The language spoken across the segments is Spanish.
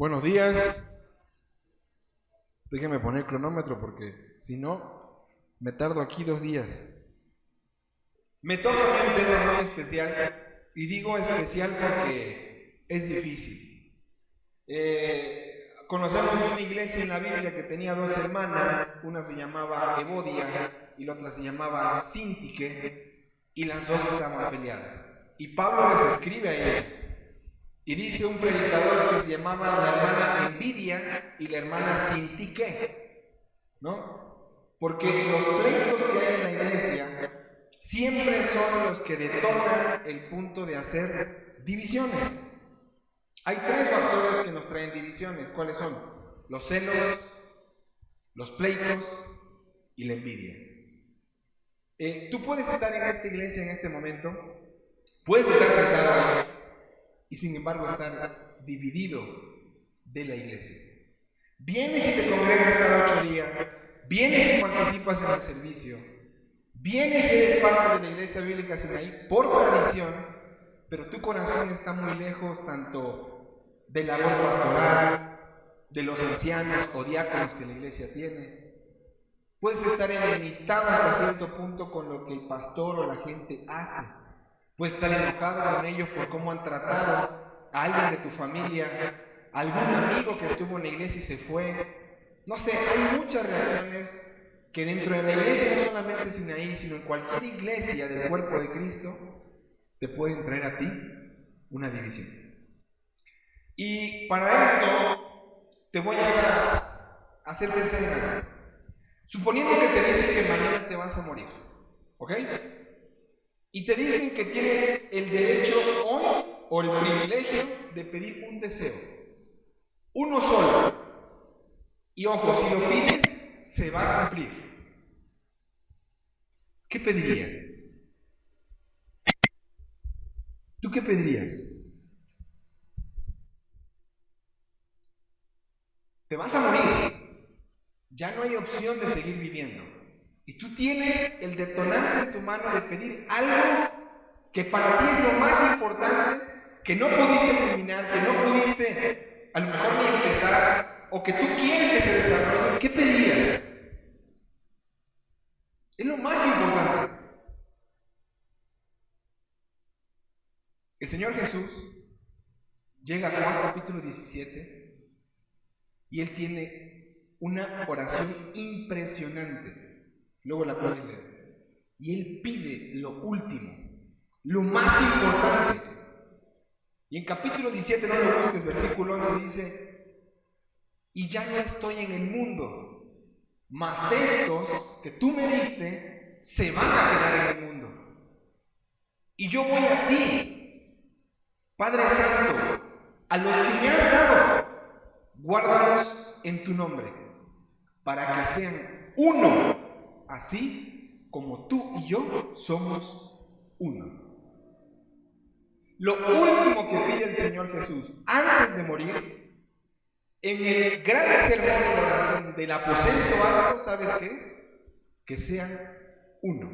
Buenos días. Déjenme poner el cronómetro porque si no, me tardo aquí 2 días. Me toca a mí un tema muy especial, y digo especial porque es difícil. Conocemos una iglesia en la Biblia que tenía 2 hermanas, una se llamaba Evodia y la otra se llamaba Síntique, y las dos estaban peleadas. Y Pablo les escribe a ellas. Y dice un predicador que se llamaba la hermana Envidia y la hermana Sintique, ¿no? Porque los pleitos que hay en la iglesia siempre son los que detonan el punto de hacer divisiones. Hay 3 factores que nos traen divisiones. ¿Cuáles son? Los celos, los pleitos y la envidia. Tú puedes estar en esta iglesia en este momento, puedes estar sentado ahí, y sin embargo estar dividido de la iglesia. Vienes y te congregas cada 8 días, vienes y participas en el servicio, vienes y eres parte de la iglesia bíblica Sinaí por tradición, pero tu corazón está muy lejos tanto del labor pastoral, de los ancianos o diáconos que la iglesia tiene. Puedes estar enemistado hasta cierto punto con lo que el pastor o la gente hace. Puedes estar enojado con ellos por cómo han tratado a alguien de tu familia, a algún amigo que estuvo en la iglesia y se fue. No sé, hay muchas reacciones que dentro de la iglesia, no solamente Sinaí, sino en cualquier iglesia del cuerpo de Cristo, te pueden traer a ti una división. Y para esto te voy a hacer pensar en algo. Suponiendo que te dicen que mañana te vas a morir, ¿ok? Y te dicen que tienes el derecho hoy o el privilegio de pedir un deseo. Uno solo. Y ojo, si lo pides, se va a cumplir. ¿Qué pedirías? ¿Tú qué pedirías? Te vas a morir. Ya no hay opción de seguir viviendo. Y tú tienes el detonante en tu mano de pedir algo que para ti es lo más importante, que no pudiste culminar, que no pudiste a lo mejor ni empezar, o que tú quieres que se desarrolle. ¿Qué pedirías? Es lo más importante. El Señor Jesús llega a Juan capítulo 17 y Él tiene una oración impresionante. Luego la pueden leer. Y Él pide lo último, lo más importante. Y en capítulo 17, no lo busques, versículo 11 dice: y ya no estoy en el mundo, mas estos que tú me diste se van a quedar en el mundo. Y yo voy a ti, Padre Santo, a los que me has dado, guárdalos en tu nombre, para que sean uno, así como tú y yo somos uno. Lo último que pide el Señor Jesús antes de morir, en el gran sermón de oración del aposento alto, ¿sabes qué es? Que sean uno.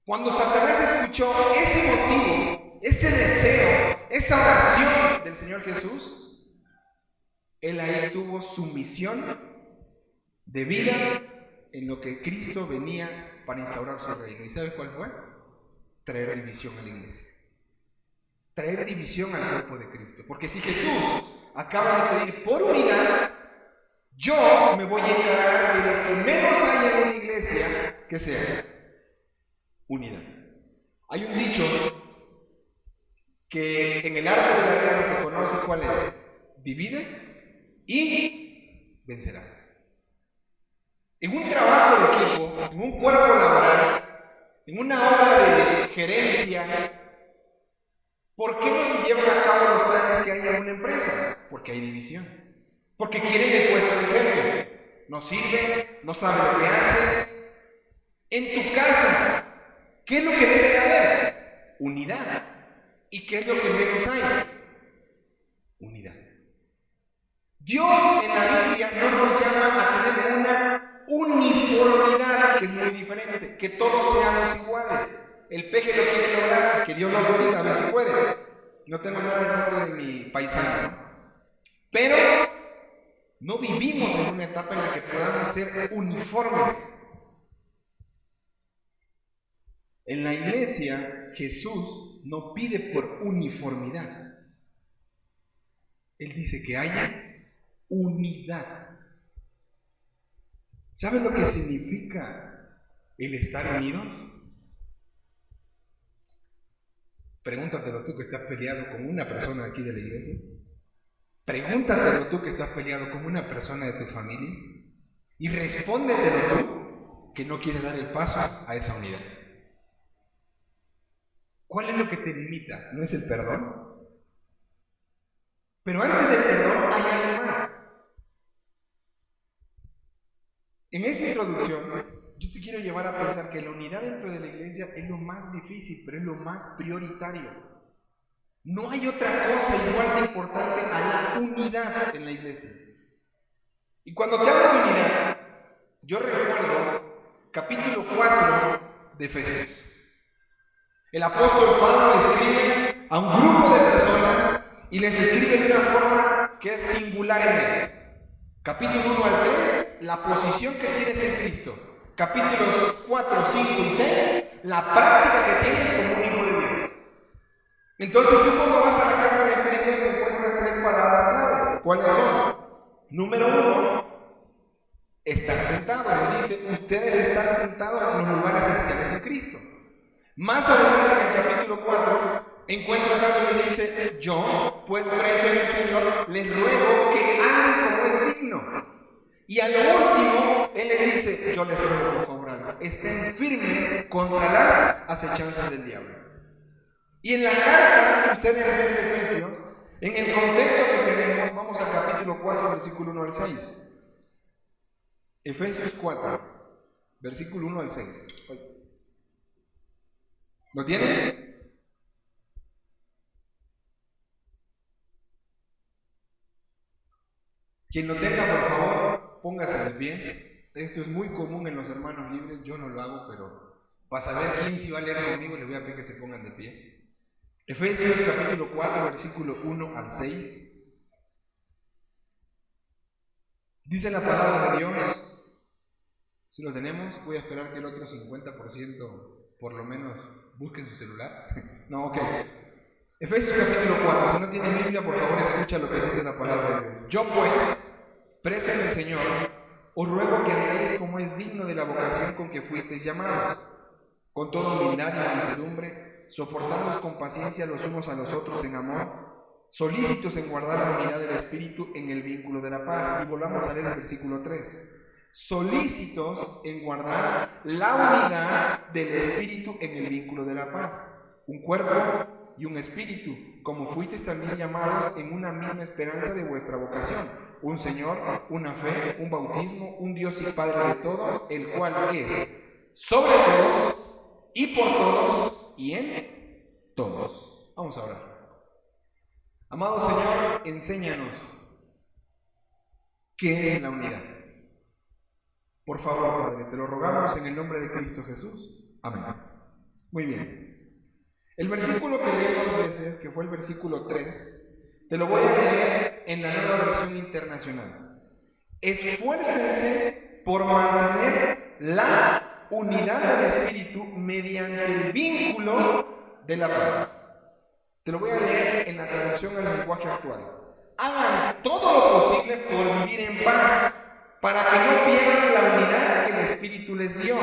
Cuando Satanás escuchó ese motivo, ese deseo, esa oración del Señor Jesús, él ahí tuvo su misión de vida en lo que Cristo venía para instaurar su reino. ¿Y sabes cuál fue? Traer división a la iglesia. Traer división al cuerpo de Cristo. Porque si Jesús acaba de pedir por unidad, yo me voy a encargar de lo que menos haya en una iglesia que sea unidad. Hay un dicho que en el arte de la guerra se conoce, ¿cuál es? Divide y vencerás. En un trabajo de equipo, en un cuerpo laboral, en una obra de gerencia, ¿por qué no se llevan a cabo los planes que hay en una empresa? Porque hay división. Porque quieren el puesto de jefe. No sirve, no sabe lo que hace. En tu casa, ¿qué es lo que debe de haber? Unidad. ¿Y qué es lo que menos hay? Unidad. Dios en la Biblia no nos llama a tener una uniformidad, que es muy diferente, que todos seamos iguales. El peje lo quiere lograr, que Dios lo bendiga, a ver si puede. No tengo nada en contra de mi paisano, Pero no vivimos en una etapa en la que podamos ser uniformes. En la iglesia, Jesús no pide por uniformidad. Él dice que haya unidad. ¿Sabes lo que significa el estar unidos? Pregúntatelo tú que estás peleado con una persona aquí de la iglesia. Pregúntatelo tú que estás peleado con una persona de tu familia. Y respóndetelo tú que no quieres dar el paso a esa unidad. ¿Cuál es lo que te limita? ¿No es el perdón? Pero antes del perdón hay algo más. En esta introducción, yo te quiero llevar a pensar que la unidad dentro de la iglesia es lo más difícil, pero es lo más prioritario. No hay otra cosa igual de importante a la unidad en la iglesia. Y cuando te hablo de unidad, yo recuerdo capítulo 4 de Efesios. El apóstol Pablo escribe a un grupo de personas y les escribe de una forma que es singular en él. Capítulo 1 al 3, la posición que tienes en Cristo. Capítulos 4, 5 y 6, la práctica que tienes como un hijo de Dios. Entonces tú cuando vas a la carta de Efesios encuentras 3 palabras claves. ¿Cuáles son? Número 1, estar sentado. Le dice, ustedes están sentados en los lugares especiales en Cristo. Más adelante en el capítulo 4 encuentras algo que dice, yo, pues preso en el Señor, les ruego que anden como es digno. Y a lo último, él les dice, yo les ruego por favor algo, estén firmes contra las acechanzas del diablo. Y en la carta que ustedes ven de Efesios, en el contexto que tenemos, vamos al capítulo 4, versículo 1 al 6. Efesios 4, versículo 1 al 6. ¿Lo tienen? Quien lo tenga, por favor, póngase de pie. Esto es muy común en los hermanos libres, yo no lo hago, pero para saber quién sí va a leer conmigo, les voy a pedir que se pongan de pie. Efesios capítulo 4, versículo 1 al 6. Dice la palabra de Dios. Si lo tenemos, voy a esperar que el otro 50% por lo menos busquen su celular. No, ok. Efesios capítulo 4. Si no tienes Biblia, por favor, escucha lo que dice la palabra de Dios. Yo pues, preso en el Señor, os ruego que andéis como es digno de la vocación con que fuisteis llamados, con toda humildad y mansedumbre, soportándoos con paciencia los unos a los otros en amor, solícitos en guardar la unidad del Espíritu en el vínculo de la paz. Y volvamos a leer el versículo 3. Solícitos en guardar la unidad del Espíritu en el vínculo de la paz. Un cuerpo y un espíritu, como fuisteis también llamados en una misma esperanza de vuestra vocación. Un Señor, una fe, un bautismo, un Dios y Padre de todos, el cual es sobre todos y por todos y en todos. Vamos a orar. Amado Señor, enséñanos qué es la unidad. Por favor, Padre, te lo rogamos en el nombre de Cristo Jesús. Amén. Muy bien. El versículo que leí 2 veces, que fue el versículo 3, te lo voy a leer en la Nueva Versión Internacional. Esfuércense por mantener la unidad del Espíritu mediante el vínculo de la paz. Te lo voy a leer en la traducción al lenguaje actual. Hagan todo lo posible por vivir en paz, para que no pierdan la unidad que el Espíritu les dio.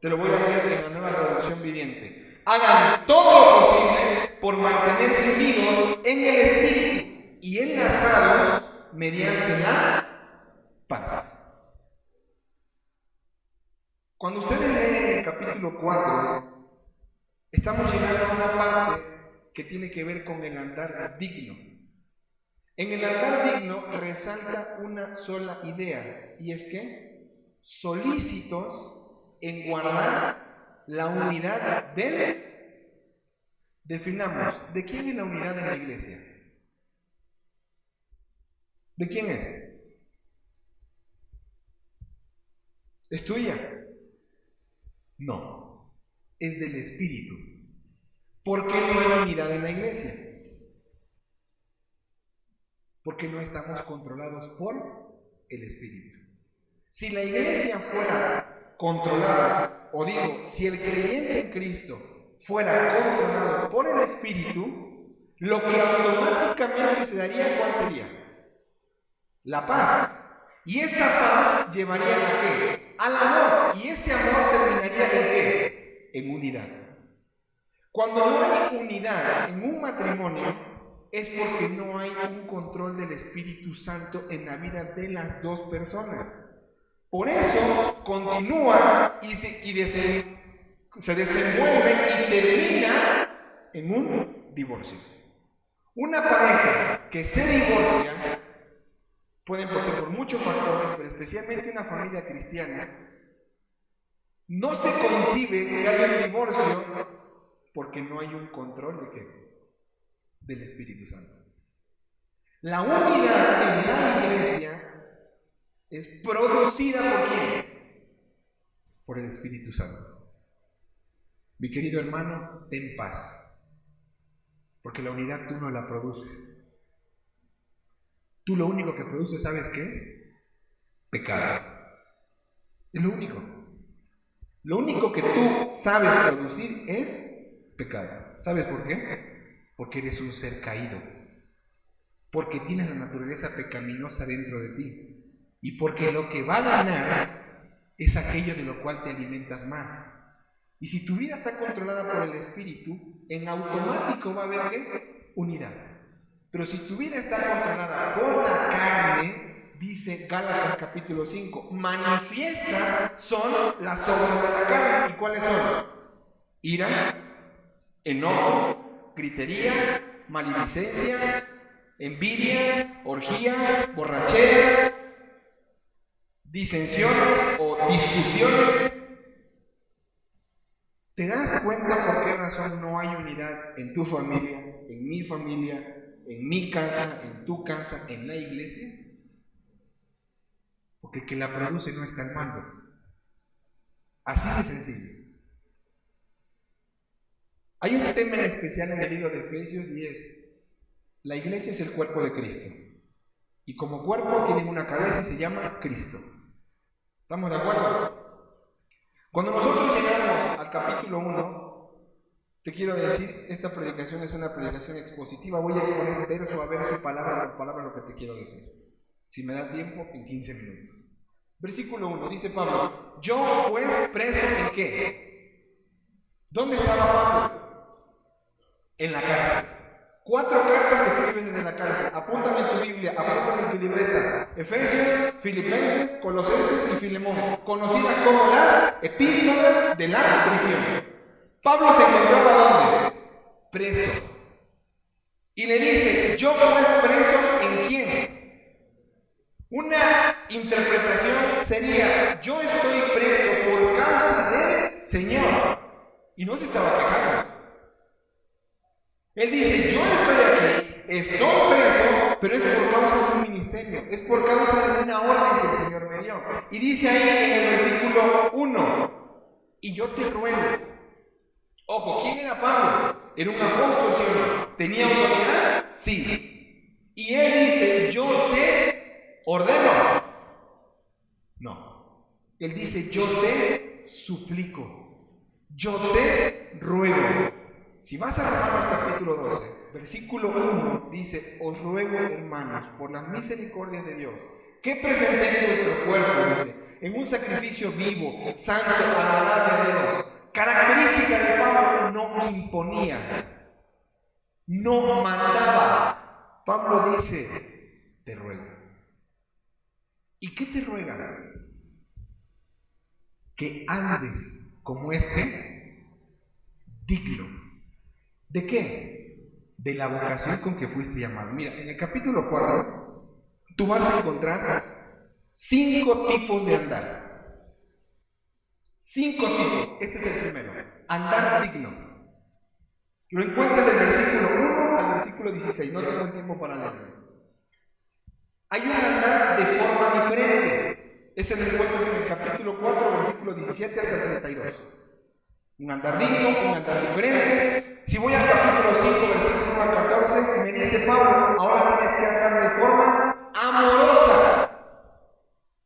Te lo voy a leer en la Nueva Traducción Viviente. Hagan todo lo posible por mantenerse unidos en el Espíritu y enlazados mediante la paz. Cuando ustedes leen el capítulo 4, estamos llegando a una parte que tiene que ver con el andar digno. En el andar digno resalta una sola idea, y es que solícitos en guardar la unidad del... Definamos, ¿de quién es la unidad en la iglesia? ¿De quién es? ¿Es tuya? No, es del Espíritu. ¿Por qué no hay unidad en la iglesia? Porque no estamos controlados por el Espíritu. Si la iglesia fuera controlada, o digo, si el creyente en Cristo fuera controlado por el Espíritu, lo que automáticamente se daría, ¿cuál sería? La paz. Y esa paz llevaría ¿a qué? Al amor. Y ese amor terminaría ¿en qué? En unidad. Cuando no hay unidad en un matrimonio, es porque no hay un control del Espíritu Santo en la vida de las dos personas. Por eso continúa y se desenvuelve y termina en un divorcio. Una pareja que se divorcia, pueden pasar por muchos factores, pero especialmente una familia cristiana, no se concibe que haya un divorcio porque no hay un control ¿de qué? Del Espíritu Santo. La unidad en la iglesia es producida ¿por quién? Por el Espíritu Santo. Mi querido hermano, ten paz, porque la unidad tú no la produces. Tú lo único que produces, ¿sabes qué es? Pecado. Es lo único. Lo único que tú sabes producir es pecado. ¿Sabes por qué? Porque eres un ser caído. Porque tienes la naturaleza pecaminosa dentro de ti. Y porque lo que va a ganar es aquello de lo cual te alimentas más. Y si tu vida está controlada por el Espíritu, en automático va a haber ¿qué? Unidad. Pero si tu vida está controlada por la carne, dice Gálatas capítulo 5, manifiestas son las obras de la carne. ¿Y cuáles son? Ira, enojo, gritería, maledicencia, envidias, orgías, borracheras, disensiones o discusiones. ¿Te das cuenta por qué razón no hay unidad en tu familia, en mi familia, en mi casa, en tu casa, en la iglesia? Porque el que la produce no está al mando. Así de sencillo. Hay un tema en especial en el libro de Efesios y es: la iglesia es el cuerpo de Cristo. Y como cuerpo tienen una cabeza y se llama Cristo. ¿Estamos de acuerdo? Cuando nosotros llegamos al capítulo 1, te quiero decir, esta predicación es una predicación expositiva. Voy a exponer verso a verso, palabra por palabra, lo que te quiero decir. Si me da tiempo, en 15 minutos. Versículo 1, dice Pablo: yo pues preso ¿en qué? ¿Dónde estaba Pablo? En la cárcel. 4 cartas que escriben desde la cárcel. Apúntame en tu Biblia, apúntame en tu libreta. Efesios, Filipenses, Colosenses y Filemón, conocidas como las epístolas de la prisión. Pablo se encontraba ¿dónde? Preso. Y le dice: yo pues preso ¿en quién? Una interpretación sería: yo estoy preso por causa del Señor. Y no se estaba quejando. Él dice: yo estoy aquí, estoy preso, pero es por causa de un ministerio, es por causa de una orden que el Señor me dio. Y dice ahí en el versículo 1: y yo te ruego. Ojo, ¿quién era Pablo? Era un apóstol, ¿sí o no? ¿Tenía autoridad? Sí. Y él dice: yo te ordeno. No. Él dice: yo te suplico, yo te ruego. Si vas a Romanos capítulo 12, versículo 1, dice: os ruego, hermanos, por las misericordias de Dios, que presentéis vuestro cuerpo, dice, en un sacrificio vivo, santo, agradable a Dios. Característica de Pablo: no imponía, no mandaba. Pablo dice: te ruego. ¿Y qué te ruega? Que andes como digno. ¿De qué? De la vocación con que fuiste llamado. Mira, en el capítulo 4 tú vas a encontrar 5 tipos de andar. 5 tipos. Este es el primero: andar digno. Lo encuentras del versículo 1 al versículo 16. No tengo el tiempo para leerlo. Hay un andar de forma diferente. Ese lo encuentras en el capítulo 4, versículo 17 hasta el 32. Un andar digno, un andar diferente. Si voy al capítulo 5, versículo 1 al 14, me dice Pablo: ahora tienes que andar de forma amorosa.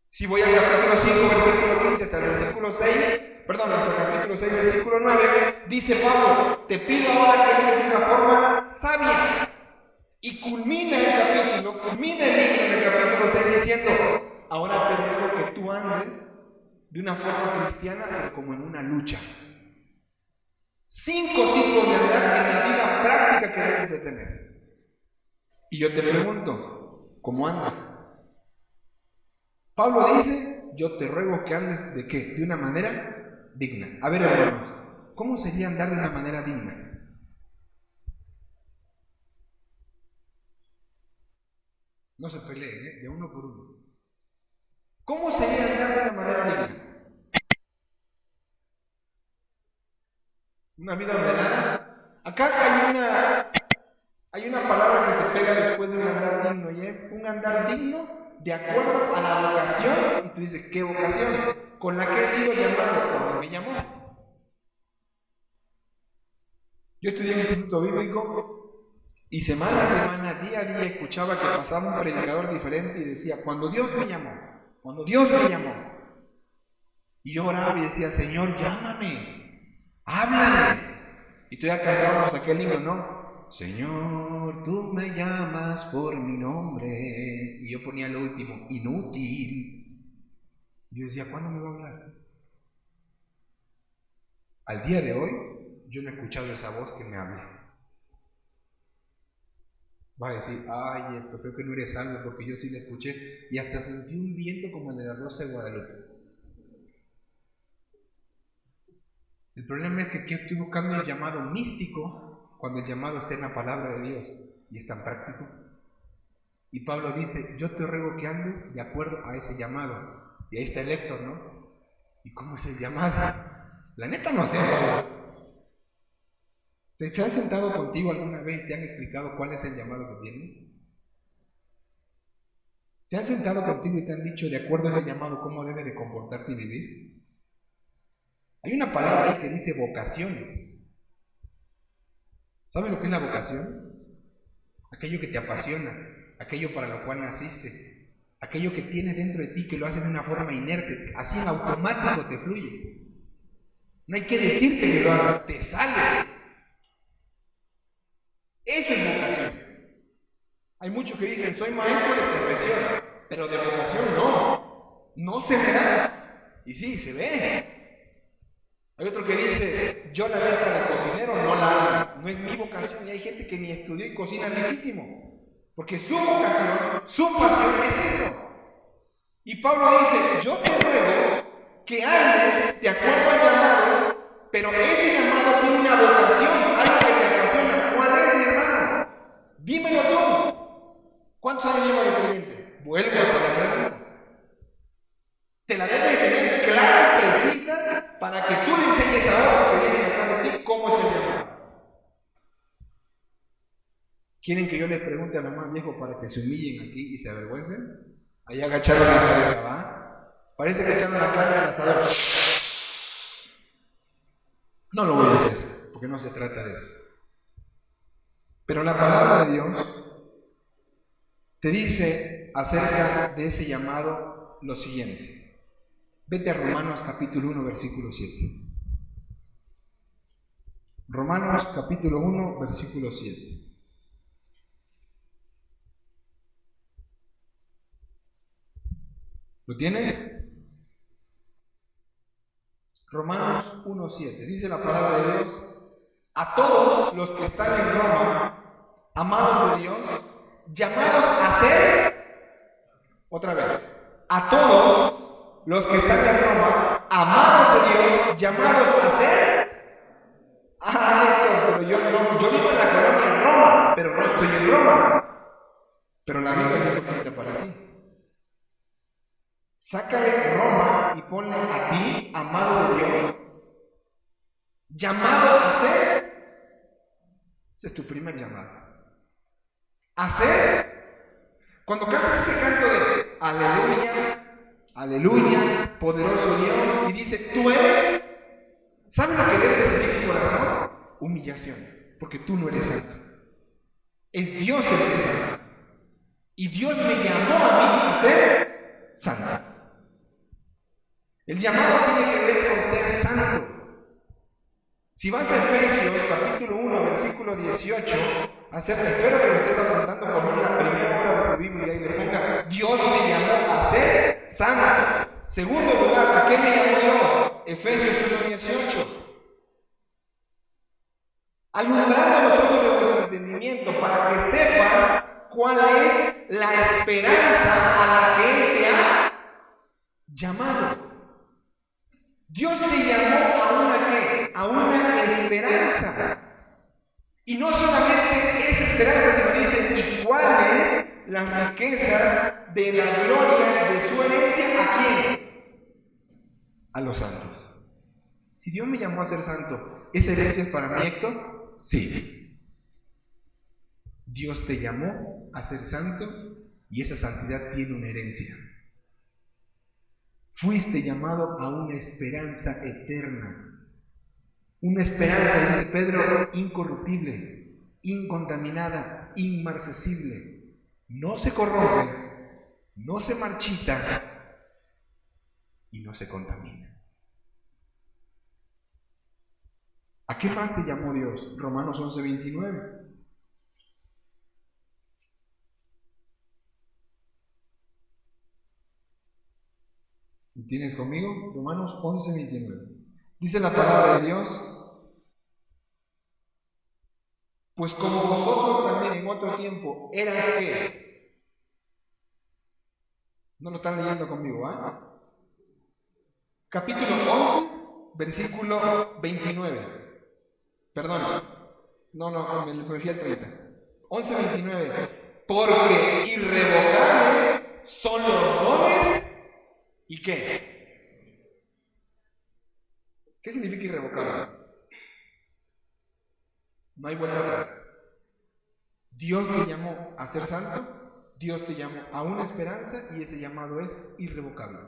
Si voy al capítulo 5, versículo 15 hasta el versículo 6, perdón, hasta el capítulo 6, versículo 9, dice Pablo, te pido ahora que andes de una forma sabia. Y culmina el libro en el capítulo 6 diciendo, ahora te ruego que tú andes de una forma cristiana, pero como en una lucha. 5 tipos de andar en la vida práctica que debes de tener. Y yo te pregunto, ¿cómo andas? Pablo dice, yo te ruego que andes ¿de qué? De una manera digna. A ver, hermanos, ¿cómo sería andar de una manera digna? No se peleen, de uno por uno. ¿Cómo sería andar de una manera digna? Una vida ordenada. Acá hay una palabra que se pega después de un andar digno y es un andar digno de acuerdo a la vocación. Y tú dices, ¿qué vocación? Con la que he sido llamado cuando me llamó. Yo estudié en el Instituto Bíblico y semana a semana, día a día, escuchaba que pasaba un predicador diferente y decía, cuando Dios me llamó, cuando Dios me llamó. Y yo oraba y decía, Señor, llámame, háblame. Y todavía cantábamos aquel himno, ¿no? Señor, tú me llamas por mi nombre. Y yo ponía lo último, inútil. Y yo decía, ¿cuándo me va a hablar? Al día de hoy, yo no he escuchado esa voz que me habla. Va a decir, ay, esto creo que no eres salvo porque yo sí la escuché y hasta sentí un viento como el de la Rosa de Guadalupe. El problema es que aquí estoy buscando el llamado místico cuando el llamado está en la palabra de Dios y es tan práctico. Y Pablo dice, yo te ruego que andes de acuerdo a ese llamado. Y ahí está el Héctor, ¿no? ¿Y cómo es el llamado? La neta no sé, Pablo. ¿Se han sentado contigo alguna vez y te han explicado cuál es el llamado que tienes? ¿Se han sentado contigo y te han dicho de acuerdo a ese llamado cómo debes de comportarte y vivir? Hay una palabra ahí que dice vocación. ¿Sabes lo que es la vocación? Aquello que te apasiona, aquello para lo cual naciste, aquello que tienes dentro de ti que lo haces de una forma inerte, así en automático te fluye. No hay que decirte que lo hagas, te sale. Eso es vocación. Hay muchos que dicen, soy maestro de profesión, pero de vocación no se me da. Y sí, se ve. Hay otro que dice, yo la letra de cocinero no la hago, no es mi vocación. Y hay gente que ni estudió y cocina riquísimo, porque su vocación, su pasión es eso. Y Pablo dice, yo te ruego que andes de acuerdo al llamado, pero ese llamado tiene una vocación, algo que te apasiona. ¿Cuál es, mi hermano? Dímelo tú. ¿Cuántos años llevas de creyente? Vuelvo a hacer la pregunta. Te la debes de tener clara, precisa, para que tú le enseñes a otros que vienen atrás de ti cómo es el llamado. ¿Quieren que yo les pregunte a los más viejos para que se humillen aquí y se avergüencen? Ahí agacharon la cabeza, ¿va? Parece que echaron la carne al asador. No lo voy a hacer, porque no se trata de eso. Pero la palabra de Dios te dice acerca de ese llamado lo siguiente. Vete a Romanos capítulo 1, versículo 7. Romanos capítulo 1, versículo 7. ¿Lo tienes? Romanos 1, 7. Dice la palabra de Dios: a todos los que están en Roma, amados de Dios, llamados a ser, otra vez, a todos los que están en Roma, amados de Dios, llamados a ser, pero yo vivo en la colonia Roma, pero no estoy en Roma. Pero la Biblia se cuenta para ti. Sácale Roma y ponle a ti, amado de Dios, llamado a ser. Ese es tu primer llamado. A ser. Cuando cantas ese canto de aleluya, aleluya, poderoso Dios, y dice, tú eres, ¿sabes lo que debe de sentir tu corazón? Humillación, porque tú no eres santo. Es Dios el que es santo. Y Dios me llamó a mí a ser santo. El llamado tiene que ver con ser santo. Si vas a Efesios capítulo 1, versículo 18, espero que lo estés apuntando por la primera hora de tu Biblia y le ponga: Dios me llamó a ser santo. Segundo lugar, ¿a qué me llamó Dios? Efesios 1, 18. Alumbrando los ojos de vuestro entendimiento para que sepas cuál es la esperanza a la que Él te ha llamado. Dios te llamó a una ¿qué? A una esperanza. Y no solamente es esperanza, sino dice: ¿y cuáles las riquezas de la gloria de su herencia? ¿A quién? A los santos. Si Dios me llamó a ser santo, ¿esa herencia es para mí, Héctor? Sí. Dios te llamó a ser santo y esa santidad tiene una herencia. Fuiste llamado a una esperanza eterna. Una esperanza, dice Pedro, incorruptible, incontaminada, inmarcesible. No se corrompe, no se marchita y no se contamina. ¿A qué más te llamó Dios? Romanos 11, 29. ¿Tienes conmigo? Romanos 11, 29. Dice la palabra de Dios: pues como vosotros también en otro tiempo eras ¿qué? No lo están leyendo conmigo, ¿ah? Capítulo 11, versículo 29. Perdón. No, me fui al 30. 11, 29. Porque irrevocable son los dones. ¿Y qué? ¿Qué significa irrevocable? No hay vuelta atrás. Dios te llamó a ser santo, Dios te llamó a una esperanza y ese llamado es irrevocable.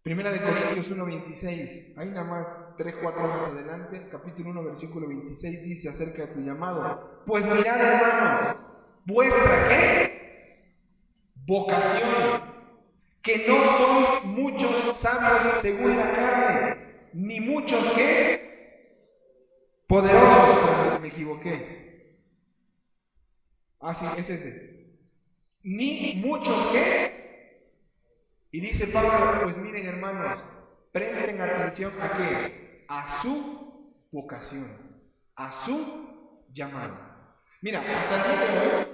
Primera de Corintios 1:26, ahí nada más 3-4 horas adelante, capítulo 1, versículo 26 dice acerca de tu llamado: pues mirad, hermanos, vuestra ¿qué? Vocación. Que no sois muchos sabios según la carne, ni muchos ¿qué? Poderosos. Me equivoqué. Sí, es ese. Ni muchos ¿qué? Y dice Pablo: pues miren, hermanos, presten atención ¿a qué? A su vocación, a su llamado. Mira, hasta el día de hoy,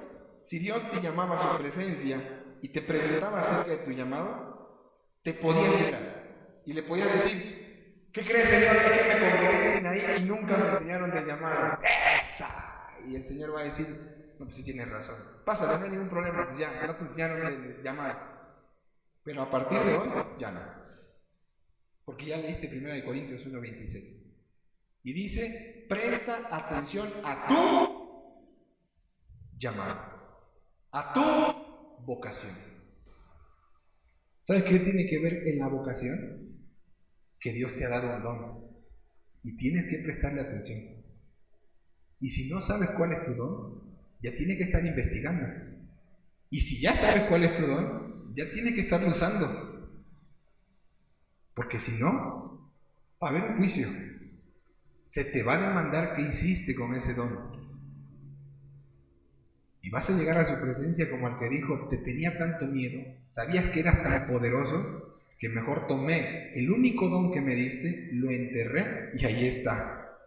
si Dios te llamaba a su presencia y te preguntaba acerca de tu llamado, te podías mirar y le podías decir: ¿qué crees, Señor? Es que me congregué en Sinaí y nunca me enseñaron del llamado. ¡Esa! Y el Señor va a decir: no, pues sí tienes razón, pásale, no hay ningún problema, pues ya, no te enseñaron del llamado. Pero a partir de hoy, ya no. Porque ya leíste 1 Corintios 1:26. Y dice: presta atención a tu llamado, a tu vocación. ¿Sabes qué tiene que ver en la vocación? Que Dios te ha dado un don y tienes que prestarle atención. Y si no sabes cuál es tu don, ya tienes que estar investigando. Y si ya sabes cuál es tu don, ya tienes que estarlo usando. Porque si no, va a haber un juicio. Se te va a demandar qué hiciste con ese don. Y vas a llegar a su presencia como el que dijo: te tenía tanto miedo, sabías que eras tan poderoso, que mejor tomé el único don que me diste, lo enterré y ahí está.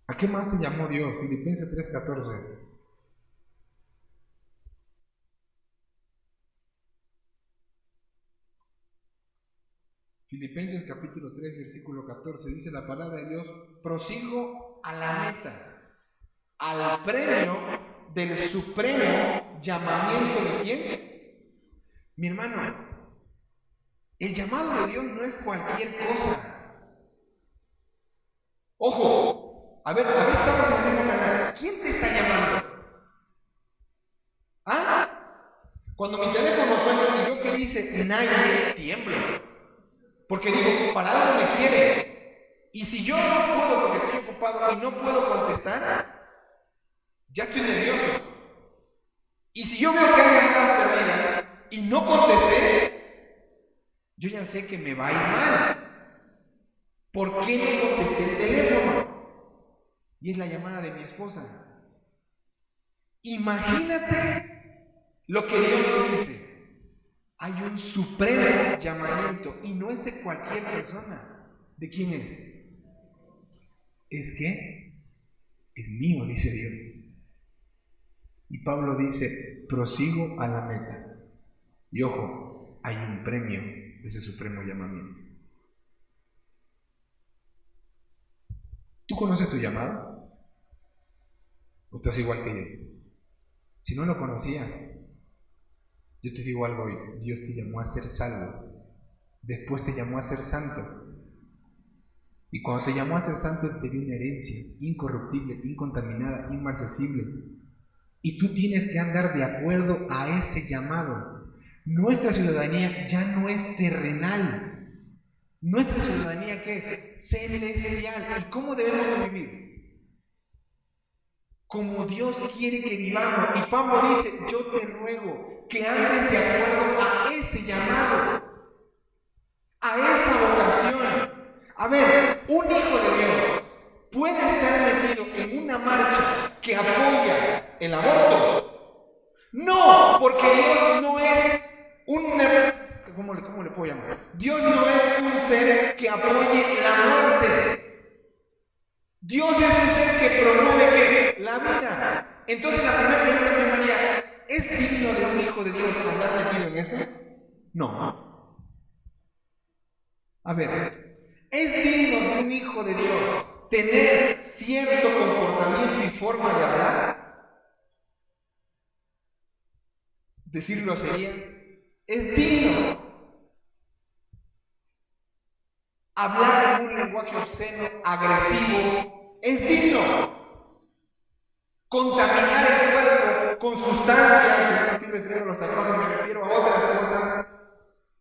¿A qué más te llamó Dios? Filipenses 3:14. Filipenses capítulo 3, versículo 14, dice la palabra de Dios: prosigo a la meta, al premio del supremo llamamiento ¿de quién? Mi hermano, el llamado de Dios no es cualquier cosa. Ojo, a ver si estamos en el mismo canal. ¿Quién te está llamando? Cuando mi teléfono suena y yo que dice nadie, tiemblo. Porque digo, para algo me quiere. Y si yo no puedo porque estoy ocupado y no puedo contestar, ya estoy nervioso. Y si yo veo que hay llamadas perdidas y no contesté, yo ya sé que me va a ir mal. ¿Por qué no contesté el teléfono? Y es la llamada de mi esposa. Imagínate lo que Dios te dice. Hay un supremo llamamiento y no es de cualquier persona. ¿De quién es? Es que es mío, dice Dios. Y Pablo dice, prosigo a la meta. Y ojo, hay un premio de ese supremo llamamiento. ¿Tú conoces tu llamado? ¿O estás igual que yo? Si no lo conocías, yo te digo algo hoy, Dios te llamó a ser salvo, después te llamó a ser santo. Y cuando te llamó a ser santo, Él te dio una herencia incorruptible, incontaminada, inmarcesible. Y tú tienes que andar de acuerdo a ese llamado. Nuestra ciudadanía ya no es terrenal. Nuestra ciudadanía, ¿qué es? Celestial. ¿Y cómo debemos de vivir? Como Dios quiere que vivamos. Y Pablo dice, yo te ruego que andes de acuerdo a ese llamado, a esa vocación. A ver, un hijo de Dios puede estar metido en una marcha que apoya el aborto. No, porque Dios no es ¿cómo le puedo llamar? Dios no es un ser que apoye la muerte. Dios es un ser que promueve ¿qué? La vida. Entonces la primera pregunta que me haría, ¿es digno de un hijo de Dios andar metido en eso? No. A ver, ¿es digno de un hijo de Dios tener cierto comportamiento y forma de hablar? ¿Decir groserías? ¿Es digno hablar en un lenguaje obsceno, agresivo? ¿Es digno contaminar el cuerpo con sustancias? No me estoy refiriendo a los tatuajes, me refiero a otras cosas.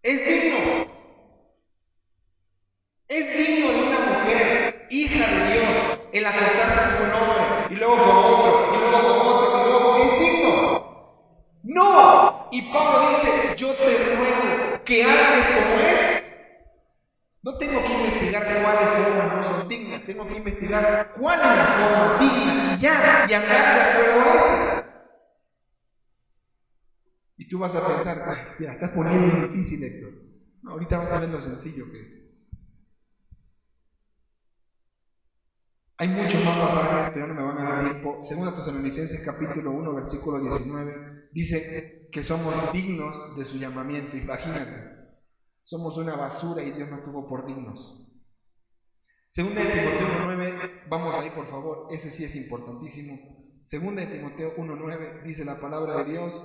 ¿Es digno? ¿Es digno de una mujer, hija de Dios, el acostarse con un hombre y luego con otro, y luego con otro, y luego con ¿es digno? ¡No! Y Pablo dice, yo te ruego que andes como es. No tengo que investigar cuáles formas no son dignas, tengo que investigar cuál es la forma digna y ya, y andar de acuerdo a eso. Y tú vas a pensar, mira, estás poniendo difícil, Héctor. No, ahorita vas a ver lo sencillo que es. Hay muchos más pasajes, pero no me van a dar tiempo. Según Tesalonicenses capítulo 1, versículo 19, dice que somos dignos de su llamamiento. Imagínate, somos una basura y Dios nos tuvo por dignos. Segunda de Timoteo 1:9, vamos ahí por favor, ese sí es importantísimo. Segunda de Timoteo 1:9 dice la palabra de Dios,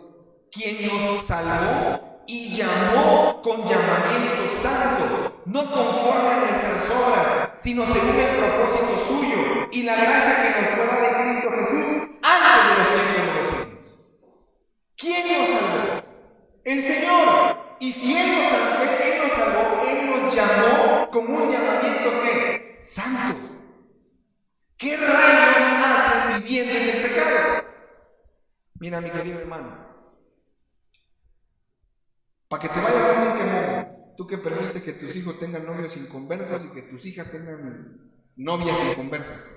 quien nos salvó y llamó con llamamiento santo, no conforme a nuestras obras, sino según el propósito suyo y la gracia que nos fue dada en Cristo Jesús antes de los tiempos de los siglos. ¿Quién nos salvó? El Señor. Y si Él nos salvó, Él nos llamó con un llamamiento ¿qué? Santo. ¿Qué rayos hacen viviendo en el pecado? Mira, mi querido hermano, para que te vaya dando un quemón, tú que permites que tus hijos tengan novios inconversos y que tus hijas tengan novias inconversas.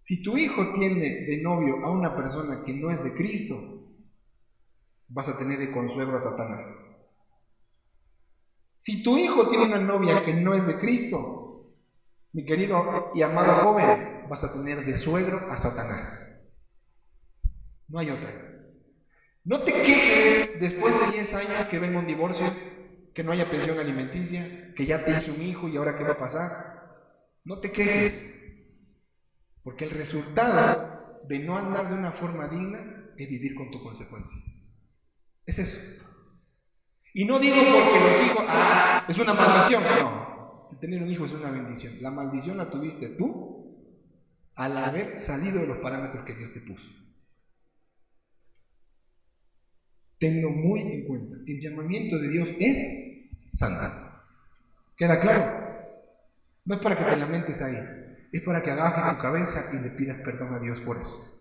Si tu hijo tiene de novio a una persona que no es de Cristo, vas a tener de consuegro a Satanás. Si tu hijo tiene una novia que no es de Cristo, mi querido y amado joven, vas a tener de suegro a Satanás. No hay otra. No te quejes después de 10 años que venga un divorcio, que no haya pensión alimenticia, que ya te hizo un hijo y ahora qué va a pasar. No te quejes, porque el resultado de no andar de una forma digna es vivir con tu consecuencia. Es eso. Y no digo porque los hijos, es una maldición. No, el tener un hijo es una bendición. La maldición la tuviste tú al haber salido de los parámetros que Dios te puso. Tenlo muy en cuenta. El llamamiento de Dios es santo. ¿Queda claro? No es para que te lamentes ahí. es para que agajes tu cabeza y le pidas perdón a Dios por eso.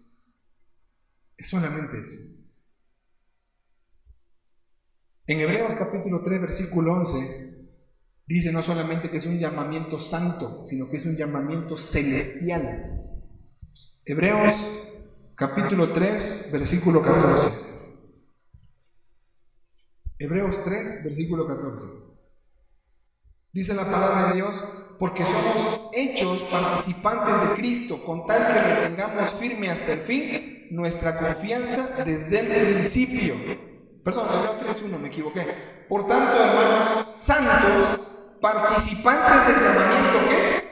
Es solamente eso. En Hebreos capítulo 3, versículo 11, dice no solamente que es un llamamiento santo, sino que es un llamamiento celestial. Hebreos capítulo 3, versículo 14. Hebreos 3, versículo 14. Dice la palabra de Dios, porque somos hechos participantes de Cristo, con tal que retengamos firme hasta el fin nuestra confianza desde el principio. Perdón, Hebreos 3.1, me equivoqué. Por tanto, hermanos santos, participantes del llamamiento, ¿qué?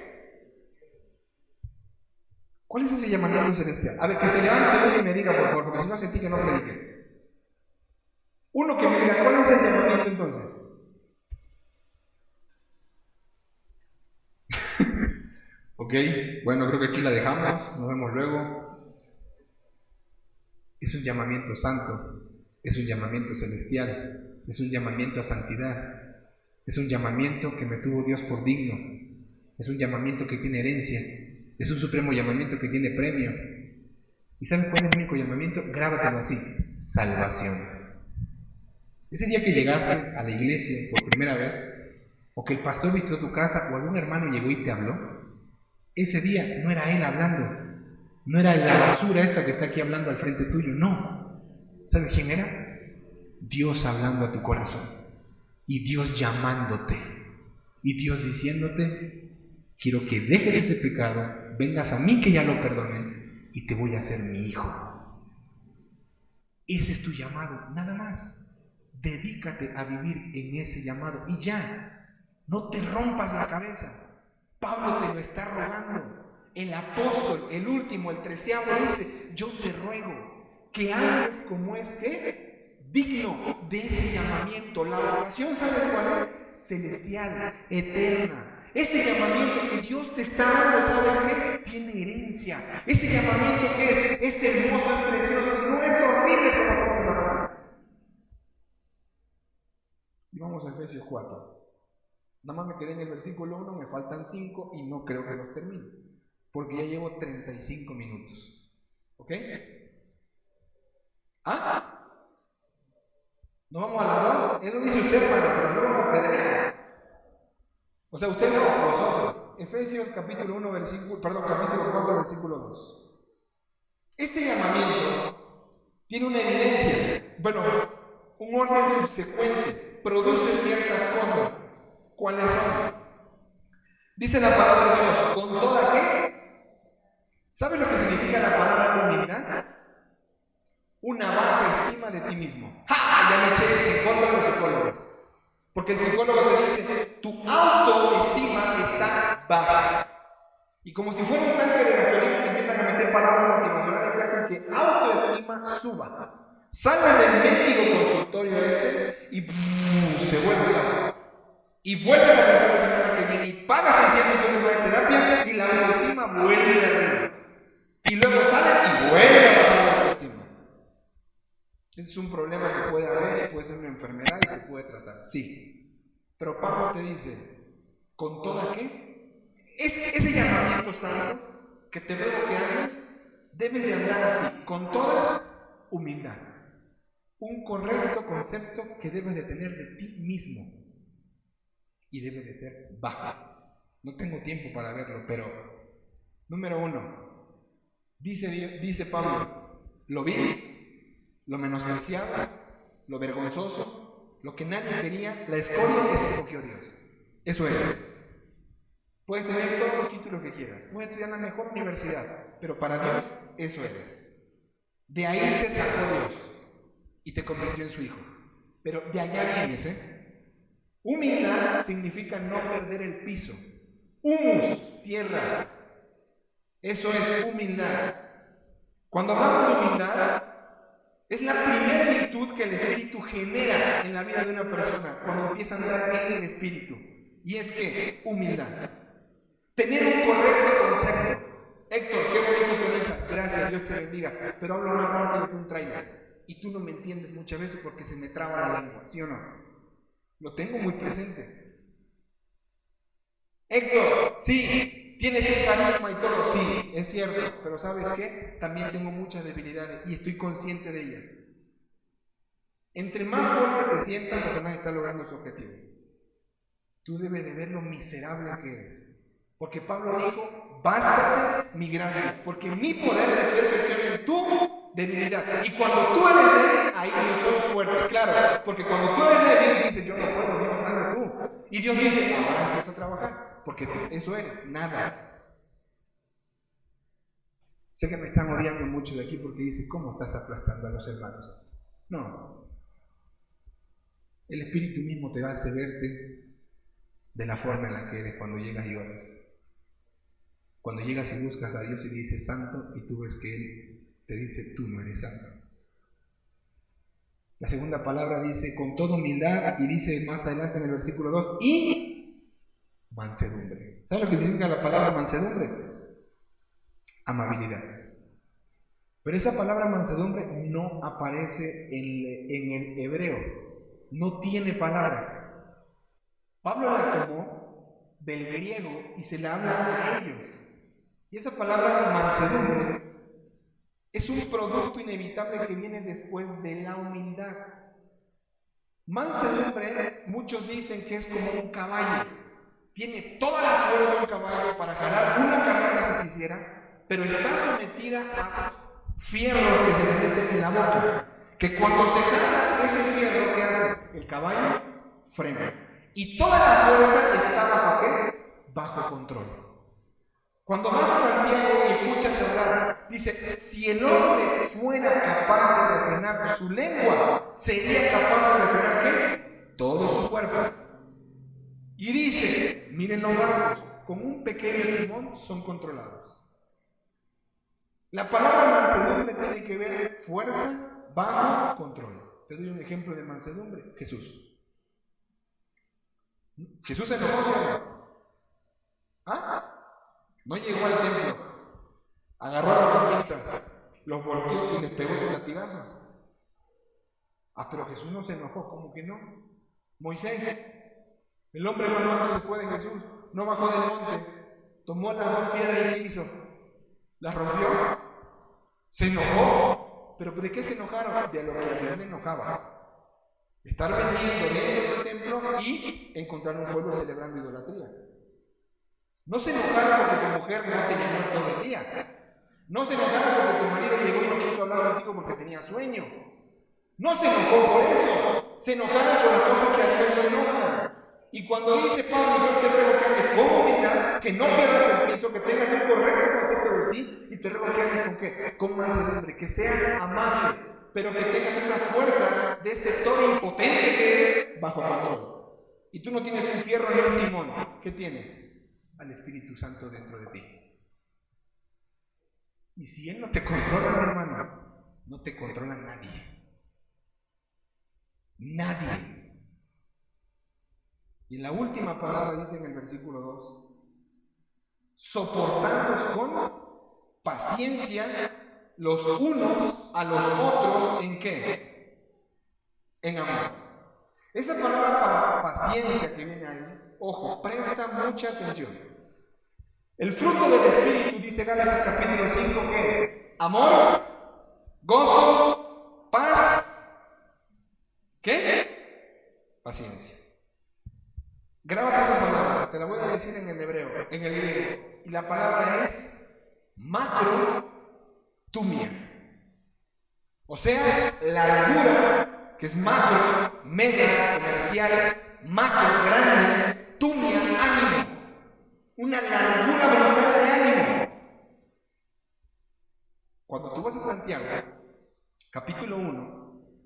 ¿Cuál es ese llamamiento celestial? A ver, que se levante uno y me diga, por favor, porque si no sentí que no predique. Uno que me diga, ¿cuál es el llamamiento entonces? Ok, bueno, creo que aquí la dejamos, nos vemos luego. Es un llamamiento santo, es un llamamiento celestial, es un llamamiento a santidad, es un llamamiento que me tuvo Dios por digno, es un llamamiento que tiene herencia, es un supremo llamamiento que tiene premio. ¿Y sabes cuál es el único llamamiento? Grábatelo así: salvación. Ese día que llegaste a la iglesia por primera vez, o que el pastor visitó tu casa, o algún hermano llegó y te habló, ese día no era él hablando, no era la basura esta que está aquí hablando al frente tuyo, no. ¿Sabes quién era? Dios hablando a tu corazón, y Dios llamándote, y Dios diciéndote: quiero que dejes ese pecado, vengas a mí que ya lo perdoné, y te voy a hacer mi hijo. Ese es tu llamado, nada más. Dedícate a vivir en ese llamado y ya, no te rompas la cabeza. Pablo te lo está rogando. El apóstol, el último, el 13º, dice: yo te ruego que hagas como es que digno de ese llamamiento. La oración, ¿sabes cuál es? Celestial, eterna. Ese llamamiento que Dios te está dando, ¿sabes qué? Tiene herencia. Ese llamamiento que es hermoso, es precioso, no es horrible como dicen los demás. Y vamos a Efesios 4. Nada más me quedé en el versículo 1, me faltan 5 y no creo que los termine, porque ya llevo 35 minutos. ¿Ok? ¿Ah? ¿No vamos a las 2? Eso dice usted, hermano, pero luego me apedrea. O sea, usted no, nosotros. Efesios capítulo 1, capítulo 4, versículo 2. Este llamamiento tiene una evidencia, un orden subsecuente, produce ciertas cosas. ¿Cuáles son? Dice la palabra de Dios: ¿con toda qué? ¿Sabes lo que significa la palabra humildad? Una baja estima de ti mismo. ¡Ja! Ya me eché en contra de los psicólogos. Porque el psicólogo te dice: tu autoestima está baja. Y como si fuera un tanque de gasolina, te empiezan a meter palabras motivacionales que hacen que autoestima suba. Sale del mendigo consultorio ese y se vuelve bajo. Y vuelves a pensar la semana que viene y pagas $600 de terapia y la autoestima vuelve arriba. Y luego sale y vuelve a bajar la autoestima. Ese es un problema que puede haber, puede ser una enfermedad y se puede tratar, sí. Pero Pablo te dice: ¿con toda qué? Ese llamamiento santo que te ruego que hagas, debes de andar así, con toda humildad. Un correcto concepto que debes de tener de ti mismo. Y debe de ser bajo. No tengo tiempo para verlo, pero número 1, dice Pablo: lo vil, lo menospreciado, lo vergonzoso, lo que nadie quería, la escoria, eso escogió Dios. Eso eres. Puedes tener todos los títulos que quieras, puedes estudiar en la mejor universidad, pero para Dios eso eres. De ahí te sacó Dios y te convirtió en su hijo. Pero de allá vienes, Humildad significa no perder el piso. Humus, tierra. Eso es humildad. Cuando hablamos de humildad, es la primera virtud que el Espíritu genera en la vida de una persona cuando empieza a andar en el Espíritu. Y es que humildad. Tener un correcto concepto. Héctor, qué bonito predicas. Gracias, Dios te bendiga. Pero hablo más rápido que un trailer. Y tú no me entiendes muchas veces porque se me traba la lengua, ¿sí o no? Lo tengo muy presente. Héctor, sí, tienes un carisma y todo, sí, es cierto, pero ¿sabes qué? También tengo muchas debilidades y estoy consciente de ellas. Entre más fuerte te sientas, Satanás está logrando su objetivo. Tú debes de ver lo miserable que eres. Porque Pablo dijo, bástate mi gracia, porque mi poder se perfecciona en tu debilidad. Y cuando tú eres débil, ahí yo soy fuerte. Claro, porque cuando tú eres débil, dices, yo no puedo, Dios, hazlo tú. Y Dios dice, ahora empiezo a trabajar, porque tú eso eres, nada. Sé que me están odiando mucho de aquí porque dicen, ¿cómo estás aplastando a los hermanos? No. El Espíritu mismo te hace verte de la forma en la que eres cuando llegas y oras. Cuando llegas y buscas a Dios y le dices santo, y tú ves que Él te dice, tú no eres santo. La segunda palabra dice, con toda humildad, y dice más adelante en el versículo 2, y mansedumbre. ¿Sabes lo que significa la palabra mansedumbre? Amabilidad. Pero esa palabra mansedumbre no aparece en el hebreo. No tiene palabra. Pablo la tomó del griego y se la habla a ellos. Y esa palabra mansedumbre es un producto inevitable que viene después de la humildad. Mansedumbre, muchos dicen que es como un caballo. Tiene toda la fuerza de un caballo para jalar una carreta si quisiera, pero está sometida a fierros que se le meten en la boca. Que cuando se jala ese fierro, ¿qué hace? El caballo frena. Y toda la fuerza está bajo ¿qué? Bajo control. Cuando vas a Santiago y escuchas hablar, dice, si el hombre fuera capaz de refrenar su lengua, sería capaz de refrenar ¿qué? Todo su cuerpo. Y dice, miren los barcos, con un pequeño timón son controlados. La palabra mansedumbre tiene que ver fuerza bajo control. Te doy un ejemplo de mansedumbre. Jesús. Jesús se enojó, ¿sí o no? ¿Ah? No llegó al templo, agarró a los cambistas, los volteó y les pegó su latigazo. Pero Jesús no se enojó, ¿cómo que no? Moisés, el hombre más manso que puede, Jesús, no bajó del monte, tomó las dos piedras y ¿qué hizo? Las rompió, se enojó. ¿Pero de qué se enojaron? De lo que a Dios le enojaba. Estar vendiendo dentro del templo y encontrar un pueblo celebrando idolatría. No se enojaron porque tu mujer no te llamó todo el día. No se enojaron porque tu marido llegó y no quiso hablar contigo porque tenía sueño. No se enojó por eso. Se enojaron por las cosas que a Dios le enojan. Y cuando dice Pablo, yo te ruego que andes con humildad, que no pierdas el piso, que tengas un correcto concepto de ti, y te ruego que andes con ¿qué? Con mansedumbre, que seas amable, pero que tengas esa fuerza de ese toro impotente que eres bajo control. Y tú no tienes un fierro ni un timón. ¿Qué tienes? Al Espíritu Santo dentro de ti. Y si Él no te controla, mi hermano, no te controla nadie. Nadie. Y la última palabra dice en el versículo 2, soportándoos con paciencia los unos a los otros, ¿en qué? En amor. Esa palabra para paciencia que viene ahí, ojo, presta mucha atención. El fruto del Espíritu, dice Gálatas capítulo 5, ¿qué es? Amor, gozo, paz, ¿qué? Paciencia. Grábate esa palabra, te la voy a decir en el hebreo, en el griego. Y la palabra es macrotumia. O sea, largura, que es macro, mega, comercial, macro, grande, tumia, ánimo. Una largura brutal de ánimo. Cuando tú vas a Santiago, capítulo 1,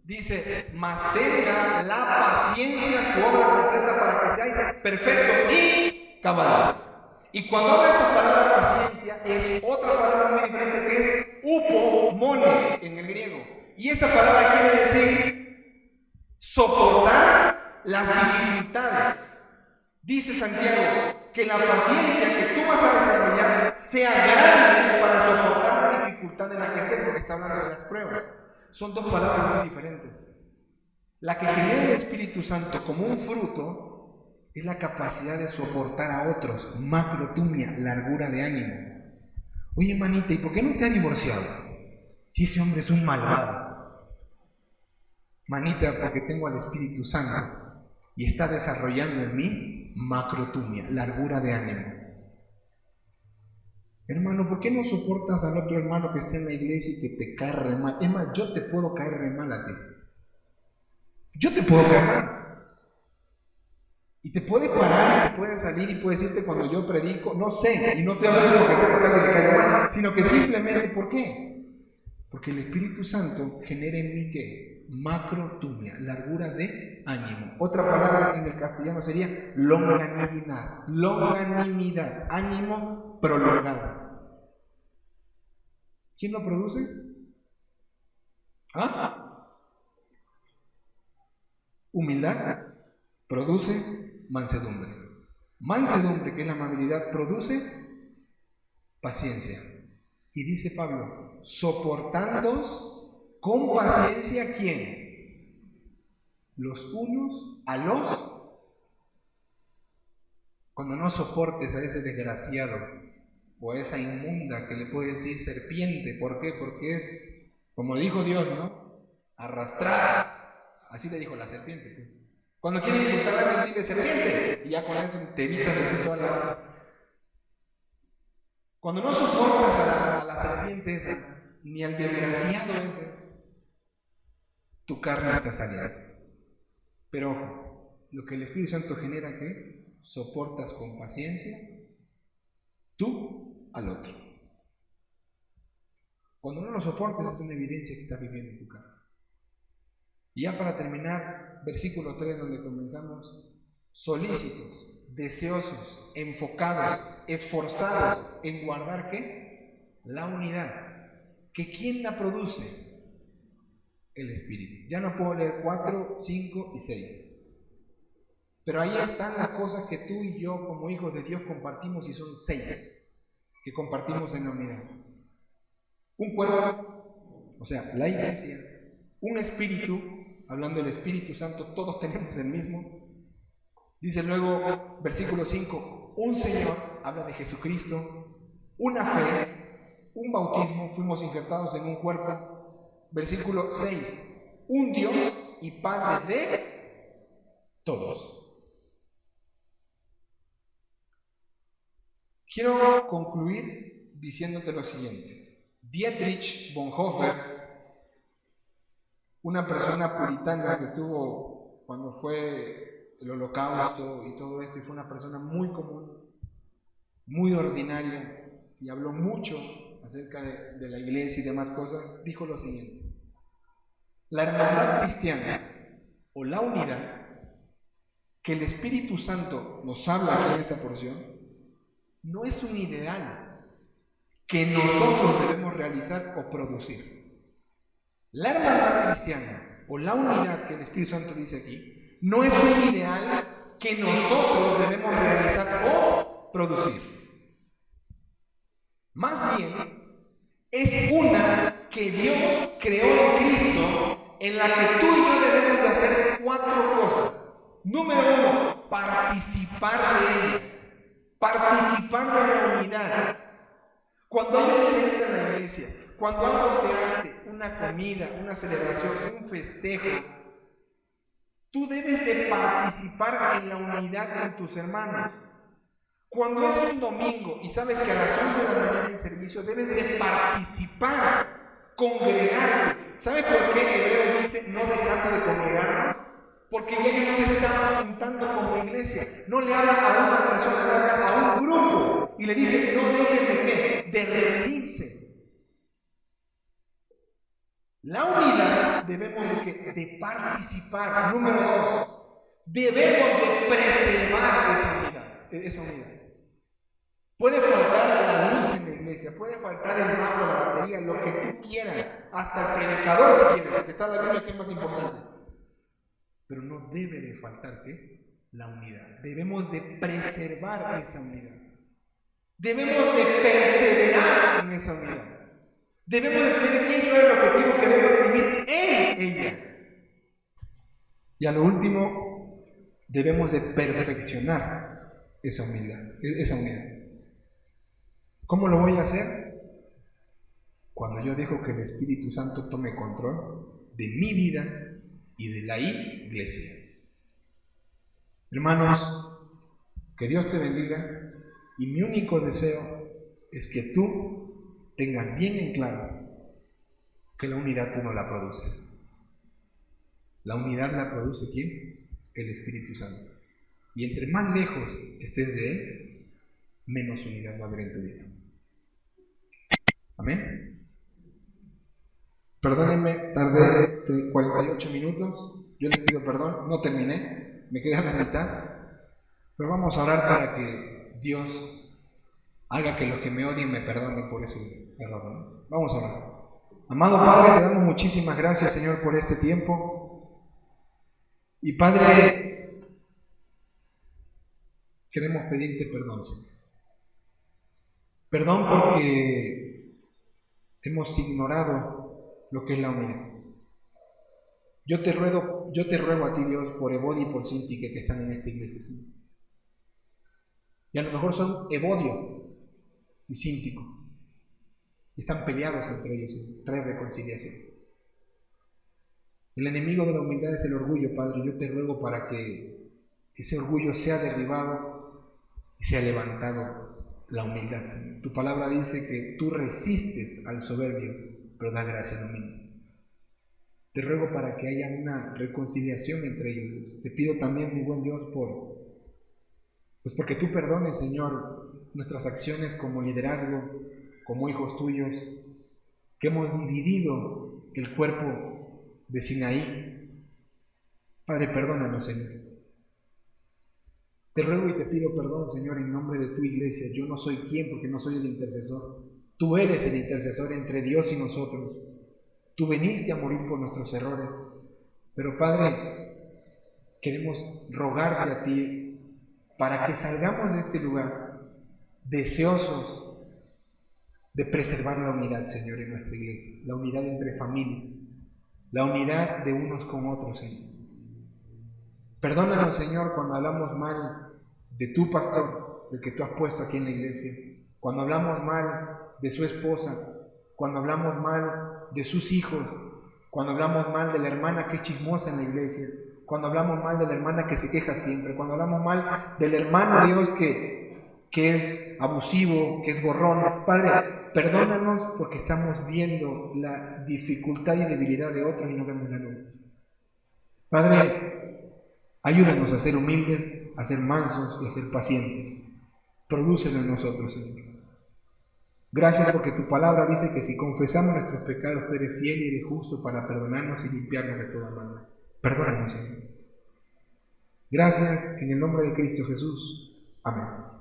dice, mas tenga la paciencia su obra completa para que seáis perfectos y cabales. Y cuando habla esta palabra paciencia, es otra palabra muy diferente que es upomone en el griego. Y esta palabra quiere decir soportar las dificultades. Dice Santiago, que la paciencia que tú vas a desarrollar sea grande para soportar la dificultad en la que estés, porque está hablando de las pruebas. Son dos palabras muy diferentes. La que genera el Espíritu Santo como un fruto es la capacidad de soportar a otros, macrotumia, largura de ánimo. Oye, manita, ¿y por qué no te has divorciado? Si ese hombre es un malvado. Manita, porque tengo al Espíritu Santo y está desarrollando en mí macrotumia, largura de ánimo. Hermano, ¿por qué no soportas al otro hermano que está en la iglesia y que te cae re mal? Es más, yo te puedo caer re mal a ti. Yo te puedo caer mal. Y te puede parar y te puede salir y puede decirte cuando yo predico, no sé, y no estoy hablando porque sea porque alguien le caiga mal, sino que simplemente, ¿por qué? Porque el Espíritu Santo genera en mí, ¿qué? Macrotumia, largura de ánimo. Otra palabra en el castellano sería longanimidad. Longanimidad, ánimo prolongado. ¿Quién lo produce? Humildad produce mansedumbre. Mansedumbre, que es la amabilidad, produce paciencia. Y dice Pablo, soportándoos con paciencia, ¿quién? Los unos a los. Cuando no soportes a ese desgraciado o a esa inmunda que le puede decir serpiente, ¿por qué? Porque es, como dijo Dios, ¿no? Arrastrar. Así le dijo la serpiente. Cuando quiere insultar a alguien, dile serpiente, y ya con eso te evitas decir toda la. Cuando no soportas a la serpiente esa, ni al desgraciado ese, tu carne te sale. Pero ojo, lo que el Espíritu Santo genera, ¿qué es? Soportas con paciencia tú al otro. Cuando no lo soportes es una evidencia que estás viviendo en tu carne. Y ya para terminar, versículo 3 donde comenzamos, solícitos, deseosos, enfocados, esforzados en guardar ¿qué? La unidad. ¿Que quién la produce? El Espíritu. Ya no puedo leer 4, 5 y 6. Pero ahí están las cosas que tú y yo como hijos de Dios compartimos, y son 6 que compartimos en la unidad. Un cuerpo, o sea, la iglesia, un espíritu, hablando del Espíritu Santo, todos tenemos el mismo. Dice luego, versículo 5, un Señor, habla de Jesucristo, una fe, un bautismo, fuimos injertados en un cuerpo. Versículo 6, un Dios y Padre de todos. Quiero concluir diciéndote lo siguiente. Dietrich Bonhoeffer, una persona puritana que estuvo cuando fue el Holocausto y todo esto, y fue una persona muy común, muy ordinaria, y habló mucho acerca de la iglesia y demás cosas, dijo lo siguiente: la hermandad cristiana o la unidad que el Espíritu Santo nos habla aquí en esta porción no es un ideal que nosotros debemos realizar o producir. La hermandad cristiana o la unidad que el Espíritu Santo dice aquí no es un ideal que nosotros debemos realizar o producir. Más bien, es una que Dios creó en Cristo, en la que tú y yo debemos de hacer 4 cosas. Número 1, participar de ella. Participar de la unidad. Cuando hay un evento en la iglesia, cuando algo se hace, una comida, una celebración, un festejo, tú debes de participar en la unidad con tus hermanos. Cuando es un domingo y sabes que a las 11 de la mañana hay servicio, debes de participar, congregarte. ¿Sabes por qué Hebreo dice no dejando de congregarnos? Porque ya no se está juntando como iglesia. No le habla a una persona, le habla a un grupo. Y le dice, no dejen de qué, de reunirse. La unidad debemos de participar. Número 2, debemos de preservar esa unidad. Puede faltar la luz en la iglesia, puede faltar el mapa, la batería, lo que tú quieras, hasta el predicador si quieres, porque está la Biblia que es más importante. Pero no debe de faltar ¿qué? La unidad. Debemos de preservar esa unidad. Debemos de perseverar en esa unidad. Debemos de tener bien claro el objetivo que debemos de vivir en ella. Y a lo último, debemos de perfeccionar esa unidad. ¿Cómo lo voy a hacer? Cuando yo dejo que el Espíritu Santo tome control de mi vida y de la iglesia. Hermanos, que Dios te bendiga, y mi único deseo es que tú tengas bien en claro que la unidad tú no la produces. La unidad la produce ¿quién? El Espíritu Santo. Y entre más lejos estés de Él, menos unidad va a haber en tu vida. Amén. Perdónenme, tardé 48 minutos. Yo les pido perdón, no terminé, me quedé a la mitad. Pero vamos a orar para que Dios haga que los que me odien me perdonen por ese error, ¿no? Vamos a orar. Amado Padre, te damos muchísimas gracias, Señor, por este tiempo. Y Padre, queremos pedirte perdón, Señor. Perdón porque hemos ignorado lo que es la unidad. Yo te ruego a ti, Dios, por Evodio y por Sintique que están en esta iglesia, Señor. Y a lo mejor son Evodio y Síntico. Están peleados entre ellos, trae reconciliación. El enemigo de la humildad es el orgullo, Padre. Yo te ruego para que ese orgullo sea derribado y sea levantado la humildad, Señor. Tu palabra dice que tú resistes al soberbio, pero da gracia al humilde. Te ruego para que haya una reconciliación entre ellos. Te pido también, mi buen Dios, porque tú perdones, Señor, nuestras acciones como liderazgo, como hijos tuyos, que hemos dividido el cuerpo de Sinaí. Padre, perdónanos, Señor. Te ruego y te pido perdón, Señor, en nombre de tu iglesia. Yo no soy quien, porque no soy el intercesor. Tú eres el intercesor entre Dios y nosotros. Tú viniste a morir por nuestros errores. Pero, Padre, queremos rogarte a ti para que salgamos de este lugar deseosos de preservar la unidad, Señor, en nuestra iglesia, la unidad entre familias, la unidad de unos con otros, Señor. Perdónanos, Señor, cuando hablamos mal de tu pastor, del que tú has puesto aquí en la iglesia, cuando hablamos mal de su esposa, cuando hablamos mal de sus hijos, cuando hablamos mal de la hermana que es chismosa en la iglesia, cuando hablamos mal de la hermana que se queja siempre, cuando hablamos mal del hermano, Dios, que es abusivo, que es gorrón. Padre, perdónanos porque estamos viendo la dificultad y debilidad de otros y no vemos la nuestra. Padre, ayúdanos a ser humildes, a ser mansos y a ser pacientes. Prodúcelo en nosotros, Señor. Gracias porque tu palabra dice que si confesamos nuestros pecados, tú eres fiel y eres justo para perdonarnos y limpiarnos de toda maldad. Perdónanos, Señor. Gracias en el nombre de Cristo Jesús. Amén.